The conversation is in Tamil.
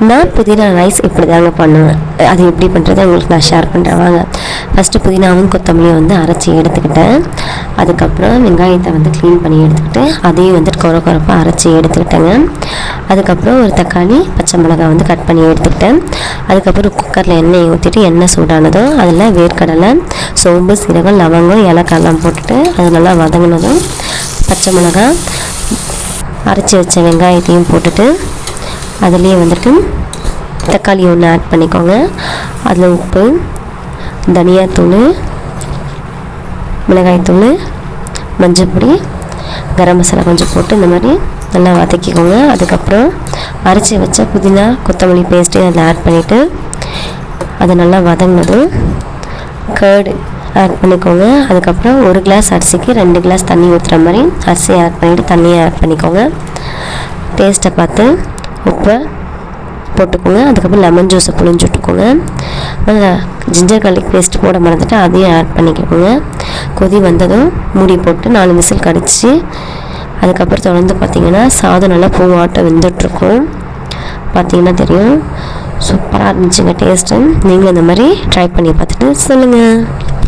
நான் புதினா ரைஸ் இப்படி தாங்க பண்ணுவேன். அது எப்படி பண்ணுறது உங்களுக்கு நான் ஷேர் பண்ணுறேன் வாங்க. ஃபஸ்ட்டு புதினாவும் கொத்தமல்லியும் வந்து அரைச்சி எடுத்துக்கிட்டேன். அதுக்கப்புறம் வெங்காயத்தை வந்து க்ளீன் பண்ணி எடுத்துக்கிட்டு அதையும் வந்துட்டு குறப்பாக அரைச்சி எடுத்துக்கிட்டேங்க. அதுக்கப்புறம் ஒரு தக்காளி, பச்சை மிளகாய் வந்து கட் பண்ணி எடுத்துக்கிட்டேன். அதுக்கப்புறம் குக்கரில் எண்ணெய் ஊற்றிட்டு எண்ணெய் சூடானதும் அதில் வேர்க்கடலை, சோம்பு, சீரகம், லவங்கம், ஏலக்காயெல்லாம் போட்டுட்டு அது நல்லா வதங்கினதும் பச்சை மிளகாய், அரைச்சி வச்ச வெங்காயத்தையும் போட்டுட்டு அதுலேயே வந்துட்டு தக்காளி ஒன்று ஆட் பண்ணிக்கோங்க. அதில் உப்பு, தனியாத்தூள், மிளகாய்த்தூள், மஞ்சள்பொடி, கரம் மசாலா கொஞ்சம் போட்டு இந்த மாதிரி நல்லா வதக்கிக்கோங்க. அதுக்கப்புறம் அரைச்சி வச்ச புதினா கொத்தமல்லி பேஸ்ட்டையும் அதில் ஆட் பண்ணிவிட்டு அதை நல்லா வதங்கினதும் கர்டு ஆட் பண்ணிக்கோங்க. அதுக்கப்புறம் 1 கிளாஸ் அரிசிக்கு 2 கிளாஸ் தண்ணி ஊற்றுற மாதிரி அரிசியை ஆட் பண்ணிவிட்டு தண்ணியை ஆட் பண்ணிக்கோங்க. டேஸ்ட்டை பார்த்து உப்பை போட்டுக்கோங்க. அதுக்கப்புறம் லெமன் ஜூஸை புழிஞ்சு விட்டுக்கோங்க. ஜிஞ்சர் கார்லிக் பேஸ்ட் போட மறந்துட்டு அதையும் ஆட் பண்ணிக்கோங்க. கொதி வந்ததும் மூடி போட்டு 4 விசில் கடிச்சு அதுக்கப்புறம் தொடர்ந்து பார்த்திங்கன்னா சாதம் நல்லா பூவாட்டம் வெந்துட்டுருக்கும். பார்த்திங்கன்னா தெரியும். சூப்பராக இருந்துச்சுங்க டேஸ்ட்டு. நீங்களும் இந்த மாதிரி ட்ரை பண்ணி பார்த்துட்டு சொல்லுங்கள்.